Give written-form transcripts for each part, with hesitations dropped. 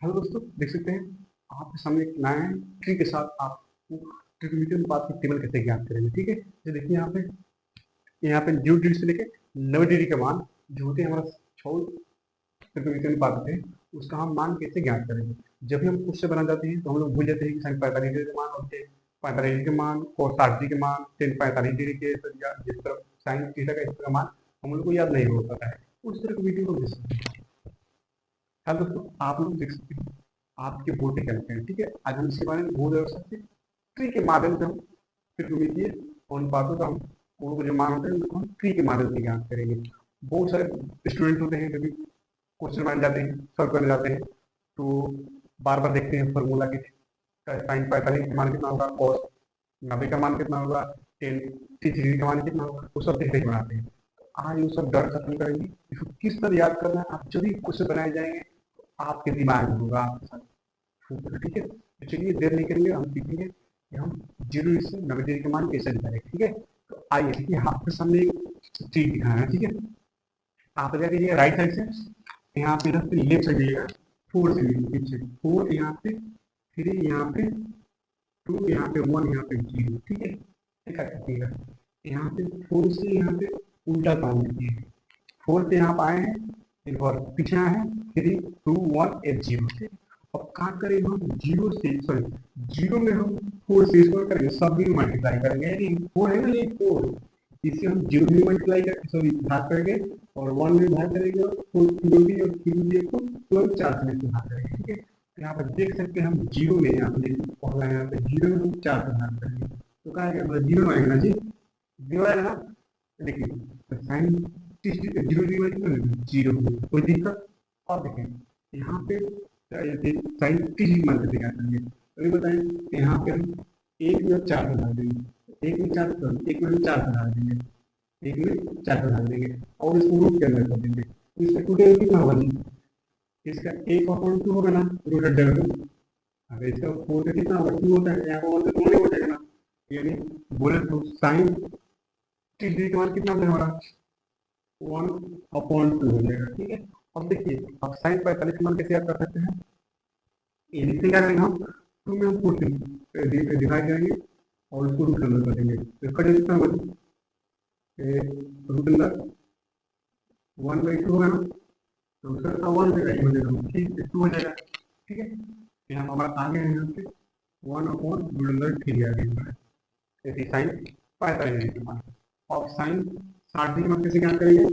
Hello दोस्तों, देख सकते हैं आपके सामने एक नया है ट्री के साथ आपको ट्रिग्नोमेट्री अनुपात की टेबल कैसे ज्ञात करेंगे। ठीक है, तो देखिए यहाँ पे 0 डिग्री से लेकर 90 डिग्री का मान जो होते हैं हमारा 6 ट्रिग्नोमेट्री अनुपात होते हैं, उसका हम मान कैसे ज्ञात करेंगे। जब भी हम उससे बना जाते हैं तो हम लोग भूल जाते हैं कि साइन 45 डिग्री के मान होते हैं, 45 डिग्री के मान और 60 डिग्री के मान, 45 डिग्री के जिस तरफ साइन थीटा का इस तरह मान हम लोग को याद नहीं हो पाता है। उस तरह की वीडियो को देख सकते हैं। हाँ दोस्तों, आप लोग देख सकते हैं आपके बोर्ड पे क्या लिखा है। ठीक है, आज हम इसके बारे में बहुत व्यवस्था से ट्री के माध्यम से हम त्रिकोणमितीय अनुपातों का हम वो जो मान होते हैं उनको हम ट्री के माध्यम से ज्ञात करेंगे। बहुत सारे स्टूडेंट होते हैं, कभी क्वेश्चन बन जाते हैं, सॉल्व करने जाते हैं, तो बार बार देखते हैं फॉर्मूला की साइन 45 का मान कितना होगा, कॉस 90 का मान कितना होगा, टेन 3 का मान कितना होगा, वो सब देखते ही बनाते हैं। आज वो सब डर खत्म करेंगे, इसको किस तरह याद करना है। आप जब भी क्वेश्चन बनाए जाएंगे आपके दिमाग में होगा, आपके साथ। ठीक है, तो चलिए देर नहीं करेंगे, हम सीखेंगे कि हम 0 से 90 डिग्री का मान कैसे निकालेंगे। ठीक है, तो आइए देखिए आपके सामने एक चीज दिखाना है। ठीक है, आप क्या कीजिएगा, राइट साइड से यहाँ पे रख के लेफ्ट साइड जाइएगा, 4 से पीछे 4 यहाँ पे, 3 यहाँ पे, 2 यहाँ पे, 1 यहाँ पे, 0। ठीक है, क्या कीजिएगा, यहाँ पे 4 से यहाँ पे उल्टा काम कीजिए। 4 पे यहाँ पे आए हैं, एक बार पीछे आए हैं, 3 2 1 8 0। अब काट करेंगे हम 0 से, सॉरी 0 में हम 4 से स्क्वायर करेंगे, सब भी मल्टीप्लाई करेंगे, यानी 4 है ना, ये 4 इसे हम 0 में मल्टीप्लाई करेंगे, सॉरी भाग करेंगे, और 1 में भाग करेंगे, और 4 भी और 3 भी को तुरंत 4 से भाग करेंगे। ठीक है, तो यहाँ पर देख सकते हैं हम 0 में, यहाँ पे देखिए पहला यहाँ पे 0 में हम 4 से भाग करेंगे, तो क्या आएगा, 0 आएगा ना जी, 0 आएगा ना। देखिए तो साइन 0 डिवाइड 0, कोई दिक्कत। और देखें यहाँ पे साइन 30 मान करके क्या करेंगे, तो ये बताएं यहाँ पे हम 1 में 4 से भाग देंगे, 1 में 4 1 में 4 से भाग देंगे, 1 में 4 से भाग देंगे, और इसको रूट के अंदर कर देंगे, तो इसका टोटल कितना होगा जी, इसका 1/2 होगा ना, रूट हट जाएगा। अगर इसका 4 का कितना होगा, 2 होता है, यहाँ पर 1 तो 2 हो जाएगा ना, यानी बोले तो साइन 30 डिग्री का मान कितना होगा हमारा, 1/2 हो जाएगा। ठीक है, अब देखिए आप साइन 45 का मान कैसे याद कर सकते हैं, ये लिखते क्या करेंगे हम, 2 में हम 4 से डिवाइड करेंगे और उसको रूट अंदर कर देंगे, तो इसका जो कितना होगा, रूट अंदर 1/2 होगा ना, तो उसका 1/2 हो जाएगा, ठीक है 2 हो जाएगा। ठीक है, यहाँ हमारा आगे है, यहाँ पे 1/√3 आ गया, ऐसे साइन 45 डिग्री के मान। और साइन 60 डिग्री के मान कैसे ज्ञात करेंगे,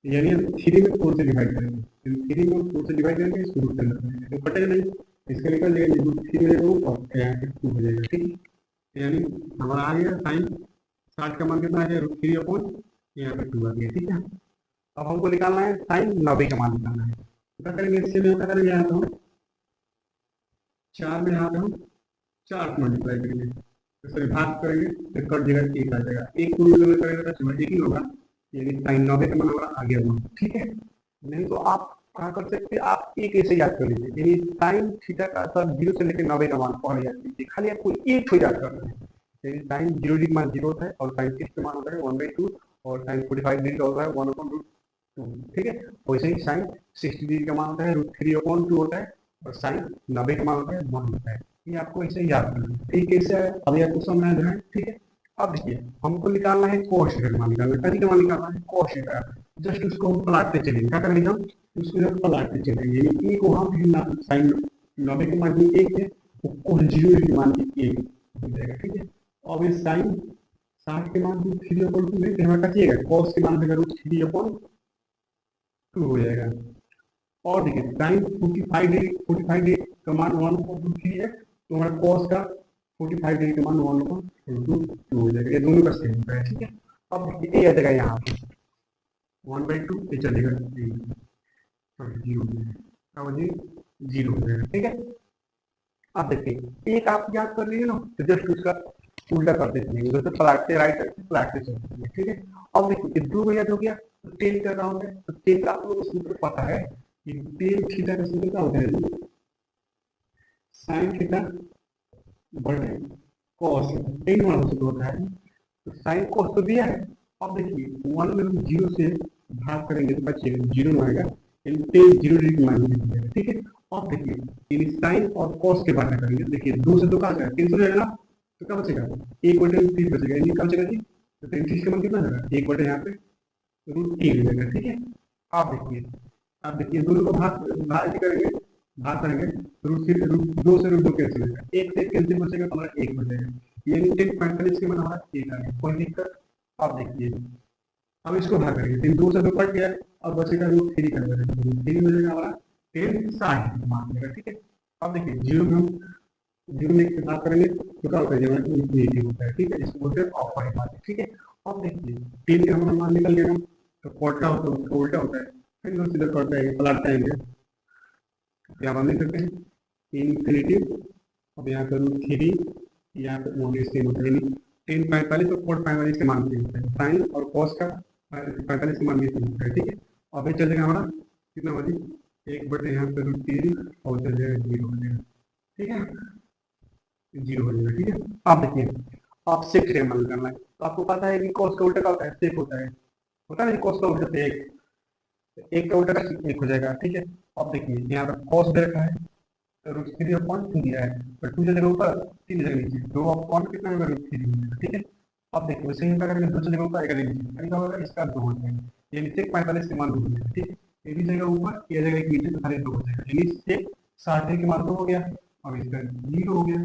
यानी हम 3 में 4 से डिवाइड करेंगे, 3 में 4 से डिवाइड करेंगे, इसको रूट अंदर करेंगे, तो कटेगा नहीं, इसका निकल जाएगा, रूट 3 हो जाएगा और यहाँ पे 2 हो जाएगा। ठीक है, यानी हमारा आ गया साइन 60 का मान कितना आ गया, √3 अपॉन यहाँ पे 2 आ गया। ठीक है, अब हमको निकालना है साइन 90 का मान निकालना है, तो क्या करेंगे, इससे में क्या करेंगे, यहाँ पे हम 4 में यहाँ पे हम 4 से मल्टीप्लाई करेंगे, तो सॉरी भाग करेंगे, तो कट जगह 1 आ जाएगा, 1 को रूट में करेंगे तो 1 ही होगा, यानी साइन 90 का मान हमारा आ गया हुआ। ठीक है, नहीं तो आप क्या कर सकते हैं, आप एक ऐसे याद कर लीजिए, यानी साइन थीटा का सब 0 से लेकर 90 का मान पहले याद कीजिए, खाली आपको एक तो याद करना है, यानी साइन 0 डिग्री मान 0 होता है, और साइन 60 का मान होता है 1/2, और साइन 45 डिग्री का होता है 1/√2। ठीक है, वैसे ही साइन 60 डिग्री का मान होता है √3/2 होता है, और साइन 90 का मान होता है 1 होता है। ये आपको ऐसे याद करना है, ठीक कैसे है अभी आपको समझ में आ जाए। ठीक है, अब देखिए हमको निकालना है cos थीटा का मान, निकालना है कभी का मान निकालना है cos थीटा, जस्ट उसको हम पलटते चलेंगे, क्या करेंगे हम उसको जब पलटते चलेंगे, यानी एक वहां पे साइन 90 के मान की 1 है, वो cos 0 के मान की 1 हो जाएगा। ठीक है, अब इस साइन 60 के मान को 3/2 है, हमें क्या चाहिए, cos के मान का √3/2 हो जाएगा। और देखिए साइन 45 डिग्री का मान 1/√3 है, तो हमारा कॉस का 45 डिग्री का मान 1/√2 हो जाएगा, ये दोनों का सेम होता है। ठीक है, अब देखिए ये आ जाएगा यहाँ पे 1/2 ये चलेगा, 0 हो जाएगा। ठीक है, अब देखिए एक आप याद कर लीजिए ना, तो जस्ट उसका उल्टा करते चलेंगे, जैसे पलटते राइट साइड से पलटते चलेंगे। ठीक है, अब देखिए 2 को याद हो गया, तो 10 का राउंड है, तो 10 का आप लोगों को सूत्र पता है कि 10 थीटा का सूत्र क्या होता है, साइन थीटा बटे कॉस, 10 वाला सूत्र होता है, तो साइन कॉस तो दिया है। अब देखिए 1 में हम 0 से भाग करेंगे तो बचेगा 0 में आएगा, 10 0 डिग्री मान लीजिए। ठीक है, अब देखिए इन साइन और कॉस के बारे में करेंगे। देखिए 2 से 2 कहाँ जाएगा, 3 से जाएगा ना, तो क्या बचेगा, 1/3 बचेगा, यानी क्या बचेगा जी, तो 33 का मान कितना होगा, 1/, यहाँ पे √3 हो जाएगा। ठीक है, आप देखिए दोनों को भाग भाग करेंगे, भाग करेंगे, √2 से √2 कैंसिल होगा, 1 से 1 कैंसिल बचेगा तो हमारा 1 बचेगा, यानी 10/45 के मान हमारा 1 आ गया। कोई दिक्कत। आप देखिए अब इसको भाग करेंगे, 3 2 से 2 कट गया, अब बचेगा √3 का, √3 बचेगा हमारा 10/60 मान लेगा। ठीक है, अब देखिए जीरो में हम जीरो में एक भाग करेंगे तो क्या होता है, नेगेटिव होता है। ठीक है, इसको बोलते हैं ऑफ वाइट मार्क। ठीक है, अब देखिए 3 का हमारा मान निकल गया, तो कॉट का होता है, उसका उल्टा होता है, फिर हम सीधा कॉट आएंगे, पलट आएंगे, यहाँ पर लिख सकते हैं इन्फिनिटिव, अब यहाँ पर √3, यहाँ पर माइनस 10 होता है, यानी 10/45 और कॉट 45 के मान से होता है, साइन और कॉस का 45 के मान से होता है। ठीक है, अब ये चलेगा हमारा कितना बचे, 1/, यहाँ पे √3 और चल जाएगा 0 हो जाएगा। ठीक है, 0 हो जाएगा। ठीक है, आप देखिए आप सेक से मान करना है, तो आपको पता है कि कॉस का उल्टा का होता है, सेक होता है ना, कॉस का उल्टा से एक का उल्टा का एक हो जाएगा। ठीक है, अब देखिए यहाँ पर कॉस दे रखा है, √3/2 दिया है, पर 2 जगह ऊपर 3 जगह नीचे, 2/, कितना होगा, √3। ठीक है, अब देखिए वैसे ही क्या करेंगे, 2 जगह ऊपर एक जगह नीचे, यानी क्या होगा, इसका 2 हो जाएगा, यानी सेक 45 के मान 2 हो जाएगा। ठीक है, ये भी जगह ऊपर ये जगह एक नीचे, तो खाली 2 हो जाएगा, यानी सेक 60 के मान 2 हो गया, अब इसका 0 हो गया।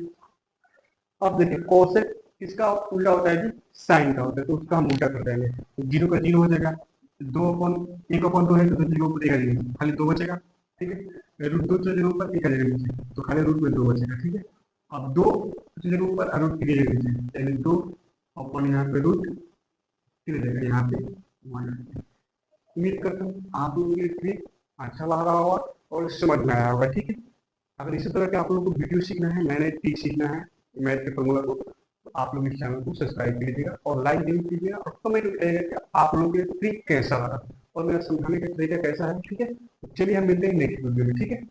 अब देखिए कोसेक किसका उल्टा होता है जी, साइन का होता है, तो उसका हम उल्टा कर देंगे, तो 0 का 0 हो जाएगा, 1/2 है तो 2 जगह ऊपर एक आ जाएगा, खाली 2 बचेगा। ठीक है, √2 जगह ऊपर एक आ जाएगा नीचे, तो खाली रूट में 2 बचेगा। ठीक है, अब 2 जगह ऊपर √3 जगह नीचे, यानी 2/, यहाँ पे √3 जगह, यहाँ पे 1। उम्मीद करता हूँ आप लोगों को ये ट्रिक अच्छा लग रहा होगा और समझ में आया होगा। ठीक है, अगर इसी तरह के आप लोगों को वीडियो सीखना है, नए नए ट्रिक सीखना है मैथ के फॉर्मूला को, तो आप लोग इस चैनल को सब्सक्राइब कर लीजिएगा और लाइक जरूर कीजिएगा और कमेंट करिएगा कि आप लोगों को ट्रिक कैसा लगा और मेरा समझाने का तरीका कैसा है। ठीक है, चलिए हम मिलते हैं नेक्स्ट वीडियो में। ठीक है।